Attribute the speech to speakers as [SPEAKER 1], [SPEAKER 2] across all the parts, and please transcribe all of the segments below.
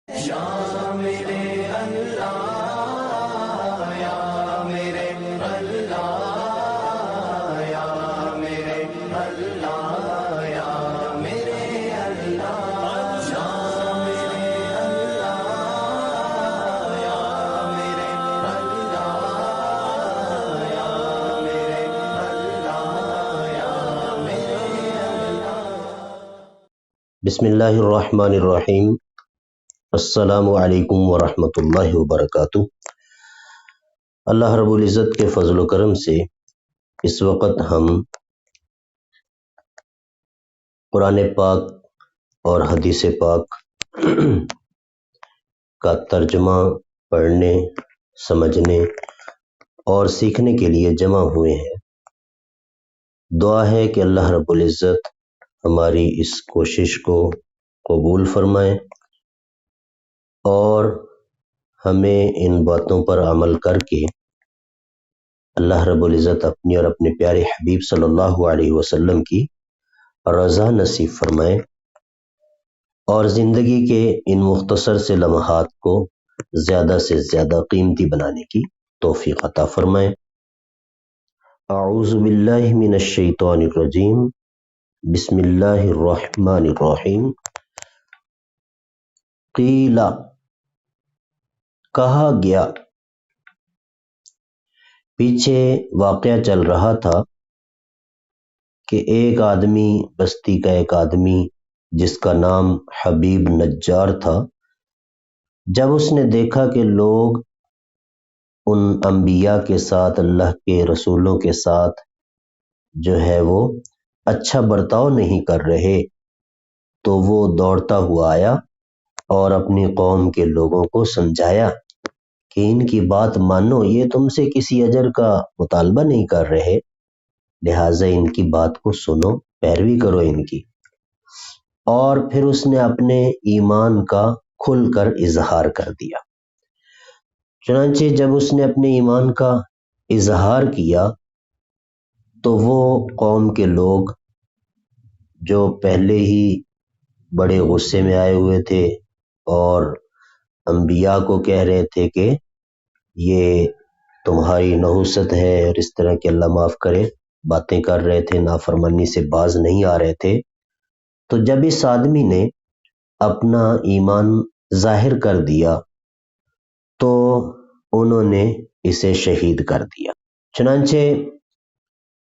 [SPEAKER 1] یا میرے اللہ، یا میرے اللہ، یا میرے اللہ، یا میرے اللہ، یا میرے اللہ، یا میرے اللہ، یا میرے اللہ، یا میرے اللہ۔
[SPEAKER 2] بسم اللہ الرحمن الرحیم۔ السلام علیکم ورحمۃ اللہ وبرکاتہ۔ اللہ رب العزت کے فضل و کرم سے اس وقت ہم قرآن پاک اور حدیث پاک کا ترجمہ پڑھنے، سمجھنے اور سیکھنے کے لیے جمع ہوئے ہیں۔ دعا ہے کہ اللہ رب العزت ہماری اس کوشش کو قبول فرمائے اور ہمیں ان باتوں پر عمل کر کے اللہ رب العزت اپنی اور اپنے پیارے حبیب صلی اللہ علیہ وسلم کی رضا نصیب فرمائے اور زندگی کے ان مختصر سے لمحات کو زیادہ سے زیادہ قیمتی بنانے کی توفیق عطا فرمائے۔ اعوذ باللہ من الشیطان الرجیم، بسم اللہ الرحمن الرحیم۔ قیل، کہا گیا۔ پیچھے واقعہ چل رہا تھا کہ ایک آدمی، بستی کا ایک آدمی جس کا نام حبیب نجار تھا، جب اس نے دیکھا کہ لوگ ان انبیاء کے ساتھ، اللہ کے رسولوں کے ساتھ جو ہے وہ اچھا برتاؤ نہیں کر رہے، تو وہ دوڑتا ہوا آیا اور اپنی قوم کے لوگوں کو سمجھایا کہ ان کی بات مانو، یہ تم سے کسی اجر کا مطالبہ نہیں کر رہے، لہٰذا ان کی بات کو سنو، پیروی کرو ان کی۔ اور پھر اس نے اپنے ایمان کا کھل کر اظہار کر دیا۔ چنانچہ جب اس نے اپنے ایمان کا اظہار کیا تو وہ قوم کے لوگ جو پہلے ہی بڑے غصے میں آئے ہوئے تھے اور انبیاء کو کہہ رہے تھے کہ یہ تمہاری نحوست ہے اور اس طرح کے اللہ معاف کرے باتیں کر رہے تھے، نافرمانی سے باز نہیں آ رہے تھے، تو جب اس آدمی نے اپنا ایمان ظاہر کر دیا تو انہوں نے اسے شہید کر دیا۔ چنانچہ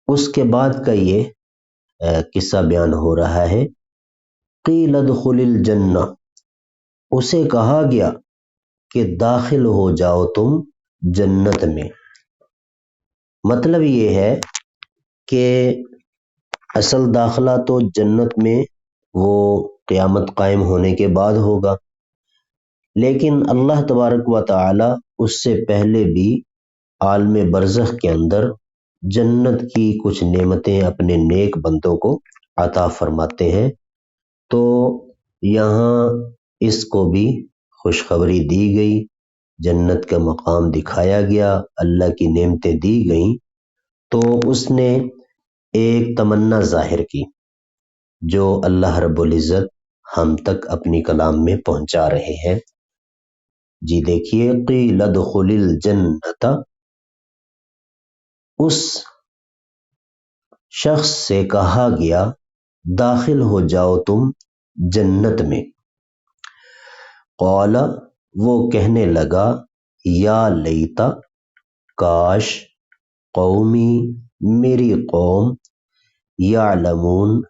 [SPEAKER 2] اس کے بعد کا یہ قصہ بیان ہو رہا ہے۔ قیل ادخل الجنہ، اسے کہا گیا کہ داخل ہو جاؤ تم جنت میں۔ مطلب یہ ہے کہ اصل داخلہ تو جنت میں وہ قیامت قائم ہونے کے بعد ہوگا، لیکن اللہ تبارک و تعالی اس سے پہلے بھی عالم برزخ کے اندر جنت کی کچھ نعمتیں اپنے نیک بندوں کو عطا فرماتے ہیں، تو یہاں اس کو بھی خوشخبری دی گئی، جنت کا مقام دکھایا گیا، اللہ کی نعمتیں دی گئیں، تو اس نے ایک تمنا ظاہر کی جو اللہ رب العزت ہم تک اپنی کلام میں پہنچا رہے ہیں۔ جی دیکھیے، قیل ادخل الجنۃ، اس شخص سے کہا گیا داخل ہو جاؤ تم جنت میں۔ قال، وہ کہنے لگا، یا لیتا، کاش، قومی، میری قوم، یعلمون،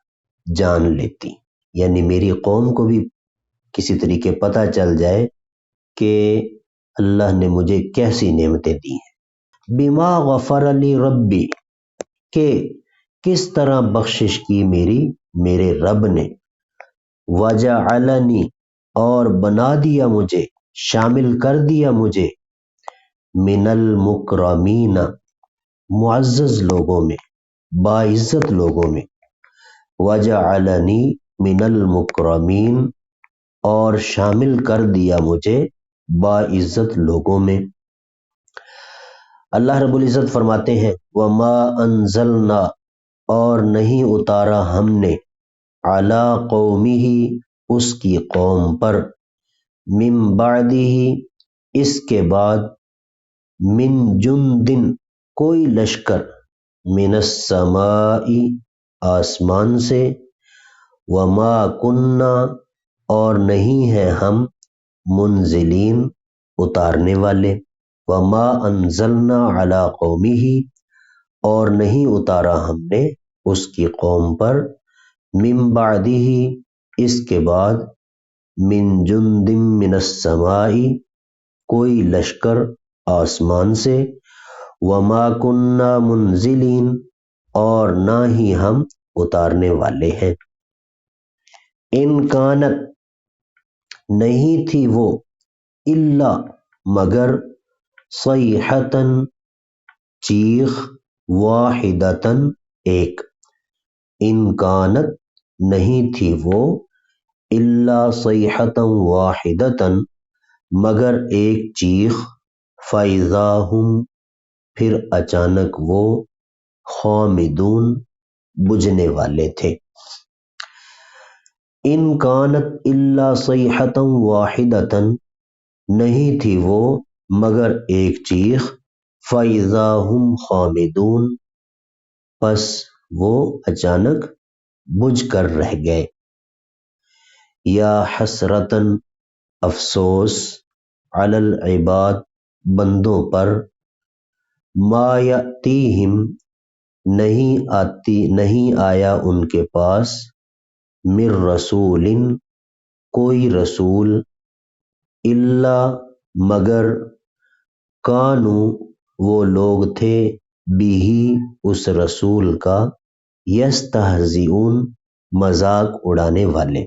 [SPEAKER 2] جان لیتی، یعنی میری قوم کو بھی کسی طریقے پتہ چل جائے کہ اللہ نے مجھے کیسی نعمتیں دی ہیں۔ بما غفر لی ربی، کہ کس طرح بخشش کی میرے رب نے، وجعلنی، اور بنا دیا مجھے، شامل کر دیا مجھے، من المکرمین، معزز لوگوں میں، باعزت لوگوں میں، وجعلنی من المکرمین، اور شامل کر دیا مجھے باعزت لوگوں میں۔ اللہ رب العزت فرماتے ہیں، وما انزلنا، اور نہیں اتارا ہم نے، علی قومہ، اس کی قوم پر، من بعدہ اس کے بعد، من جندن کوئی لشکر، من السماء آسمان سے، وما کننا اور نہیں ہے ہم، منزلین اتارنے والے، وما انزلنا علی قومہ اور نہیں اتارا ہم نے اس کی قوم پر، من بعدہ اس کے بعد، من جند من السماء کوئی لشکر آسمان سے، وما کننا منزلین اور نہ ہی ہم اتارنے والے ہیں۔ ان کانت نہیں تھی وہ، الا مگر، صیحتن چیخ، واحدتن ایک، ان کانت نہیں تھی وہ، الا صیحتن واحدتن مگر ایک چیخ، فاذا ہم پھر اچانک وہ، خامدون بجھنے والے تھے۔ ان کانت الا صیحتن واحدتن نہیں تھی وہ مگر ایک چیخ، فاذا ہم خامدون پس وہ اچانک بجھ کر رہ گئے۔ یا حسرتن افسوس، علی العباد بندوں پر، ما یأتیہم نہیں آیا ان کے پاس، من رسول کوئی رسول، الا مگر، کانوا وہ لوگ تھے، بہی اس رسول کا، یستہزئون مذاق اڑانے والے۔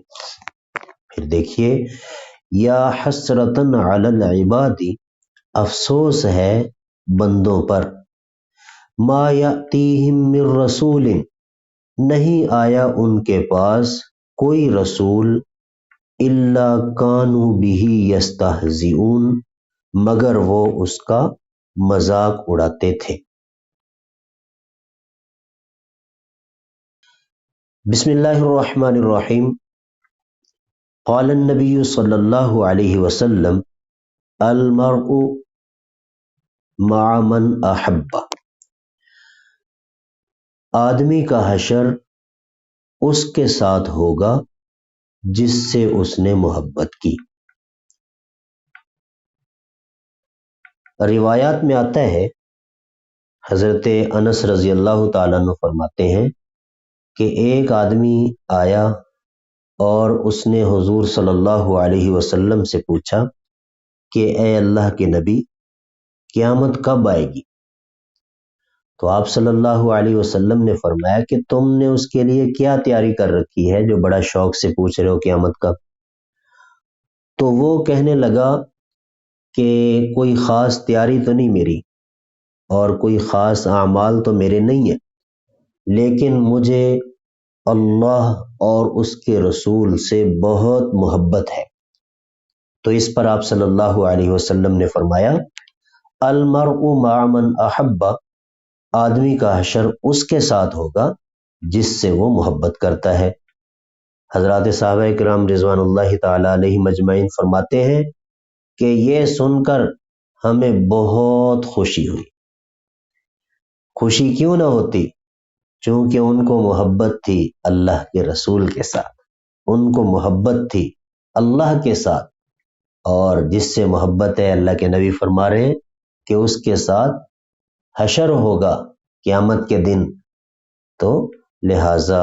[SPEAKER 2] پھر دیکھیے، یا حسرتن علی العباد افسوس ہے بندوں پر، ما یأتیہم من رسول نہیں آیا ان کے پاس کوئی رسول، الا کانوا بہ یستہزئون مگر وہ اس کا مذاق اڑاتے تھے۔ بسم اللہ الرحمن الرحیم۔ قال النبی صلی اللہ علیہ وسلم، المرء مع من احب، آدمی کا حشر اس کے ساتھ ہوگا جس سے اس نے محبت کی۔ روایات میں آتا ہے، حضرت انس رضی اللہ تعالیٰ عنہ فرماتے ہیں کہ ایک آدمی آیا اور اس نے حضور صلی اللہ علیہ وسلم سے پوچھا کہ اے اللہ کے نبی، قیامت کب آئے گی؟ تو آپ صلی اللہ علیہ وسلم نے فرمایا کہ تم نے اس کے لیے کیا تیاری کر رکھی ہے جو بڑا شوق سے پوچھ رہے ہو قیامت کا؟ تو وہ کہنے لگا کہ کوئی خاص تیاری تو نہیں میری اور کوئی خاص اعمال تو میرے نہیں ہیں، لیکن مجھے اللہ اور اس کے رسول سے بہت محبت ہے۔ تو اس پر آپ صلی اللہ علیہ وسلم نے فرمایا، المرء مع من احب، آدمی کا حشر اس کے ساتھ ہوگا جس سے وہ محبت کرتا ہے۔ حضرات صحابہ کرام رضوان اللہ تعالی علیہ مجمعین فرماتے ہیں کہ یہ سن کر ہمیں بہت خوشی ہوئی۔ خوشی کیوں نہ ہوتی؟ چونکہ ان کو محبت تھی اللہ کے رسول کے ساتھ، ان کو محبت تھی اللہ کے ساتھ، اور جس سے محبت ہے اللہ کے نبی فرما رہے ہیں کہ اس کے ساتھ حشر ہوگا قیامت کے دن، تو لہٰذا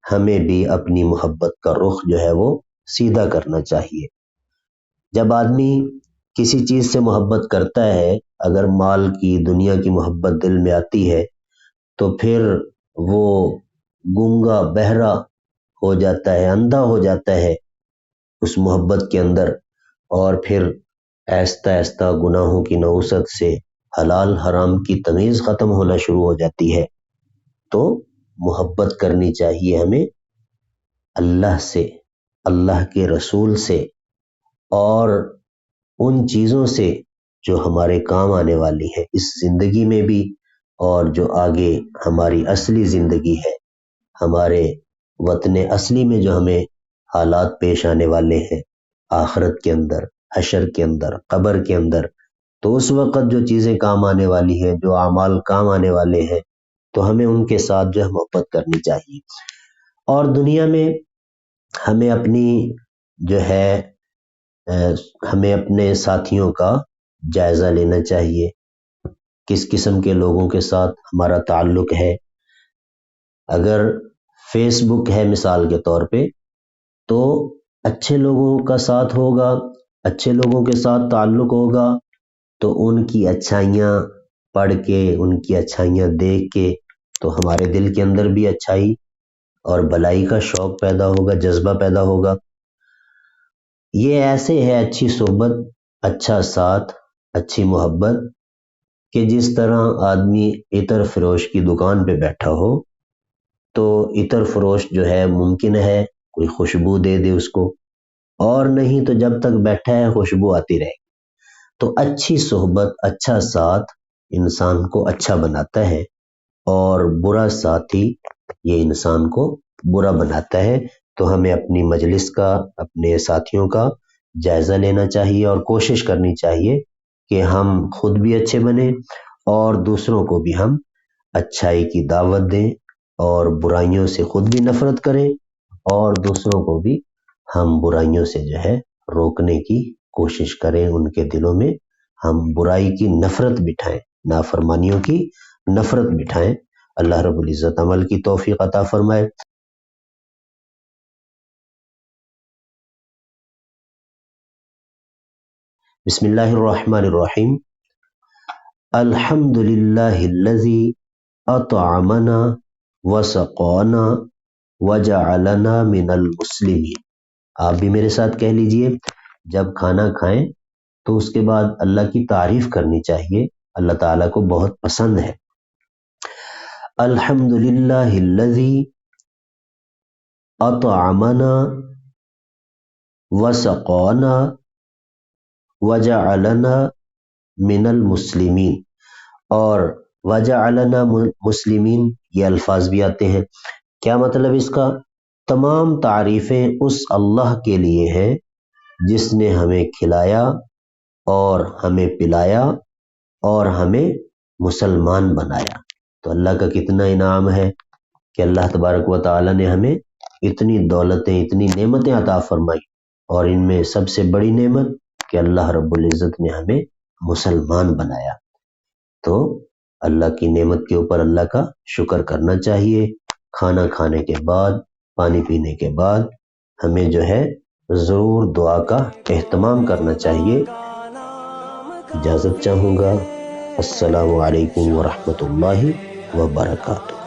[SPEAKER 2] ہمیں بھی اپنی محبت کا رخ جو ہے وہ سیدھا کرنا چاہیے۔ جب آدمی کسی چیز سے محبت کرتا ہے، اگر مال کی، دنیا کی محبت دل میں آتی ہے تو پھر وہ گونگا بہرا ہو جاتا ہے، اندھا ہو جاتا ہے اس محبت کے اندر، اور پھر آہستہ آہستہ گناہوں کی نحوست سے حلال حرام کی تمیز ختم ہونا شروع ہو جاتی ہے۔ تو محبت کرنی چاہیے ہمیں اللہ سے، اللہ کے رسول سے، اور ان چیزوں سے جو ہمارے کام آنے والی ہے اس زندگی میں بھی، اور جو آگے ہماری اصلی زندگی ہے، ہمارے وطن اصلی میں جو ہمیں حالات پیش آنے والے ہیں آخرت کے اندر، حشر کے اندر، قبر کے اندر، تو اس وقت جو چیزیں کام آنے والی ہیں، جو اعمال کام آنے والے ہیں، تو ہمیں ان کے ساتھ جو ہے محبت کرنی چاہیے۔ اور دنیا میں ہمیں اپنی جو ہے ہمیں اپنے ساتھیوں کا جائزہ لینا چاہیے، کس قسم کے لوگوں کے ساتھ ہمارا تعلق ہے۔ اگر فیس بک ہے مثال کے طور پہ، تو اچھے لوگوں کا ساتھ ہوگا، اچھے لوگوں کے ساتھ تعلق ہوگا، تو ان کی اچھائیاں پڑھ کے، ان کی اچھائیاں دیکھ کے تو ہمارے دل کے اندر بھی اچھائی اور بھلائی کا شوق پیدا ہوگا، جذبہ پیدا ہوگا۔ یہ ایسے ہے اچھی صحبت، اچھا ساتھ، اچھی محبت، کہ جس طرح آدمی عطر فروش کی دکان پہ بیٹھا ہو تو عطر فروش جو ہے ممکن ہے کوئی خوشبو دے دے اس کو، اور نہیں تو جب تک بیٹھا ہے خوشبو آتی رہے۔ تو اچھی صحبت، اچھا ساتھ انسان کو اچھا بناتا ہے، اور برا ساتھی یہ انسان کو برا بناتا ہے۔ تو ہمیں اپنی مجلس کا، اپنے ساتھیوں کا جائزہ لینا چاہیے اور کوشش کرنی چاہیے کہ ہم خود بھی اچھے بنیں اور دوسروں کو بھی ہم اچھائی کی دعوت دیں، اور برائیوں سے خود بھی نفرت کریں، اور دوسروں کو بھی ہم برائیوں سے جو ہے روکنے کی کوشش کریں، ان کے دلوں میں ہم برائی کی نفرت بٹھائیں، نافرمانیوں کی نفرت بٹھائیں۔ اللہ رب العزت عمل کی توفیق عطا فرمائے۔ بسم اللہ الرحمن الرحیم۔ الحمد للہ الذی اطعمنا وسقانا وجعلنا من المسلمین۔ آپ بھی میرے ساتھ کہہ لیجئے، جب کھانا کھائیں تو اس کے بعد اللہ کی تعریف کرنی چاہیے، اللہ تعالیٰ کو بہت پسند ہے۔ الحمد للہ الذی اطعمنا وسقانا وجعلنا من المسلمین، اور وجعلنا مسلمین یہ الفاظ بھی آتے ہیں۔ کیا مطلب اس کا؟ تمام تعریفیں اس اللہ کے لیے ہیں جس نے ہمیں کھلایا اور ہمیں پلایا اور ہمیں مسلمان بنایا۔ تو اللہ کا کتنا انعام ہے کہ اللہ تبارک و تعالی نے ہمیں اتنی دولتیں، اتنی نعمتیں عطا فرمائی، اور ان میں سب سے بڑی نعمت کہ اللہ رب العزت نے ہمیں مسلمان بنایا۔ تو اللہ کی نعمت کے اوپر اللہ کا شکر کرنا چاہیے۔ کھانا کھانے کے بعد، پانی پینے کے بعد ہمیں جو ہے ضرور دعا کا اہتمام کرنا چاہیے۔ اجازت چاہوں گا۔ السلام علیکم ورحمۃ اللہ وبرکاتہ۔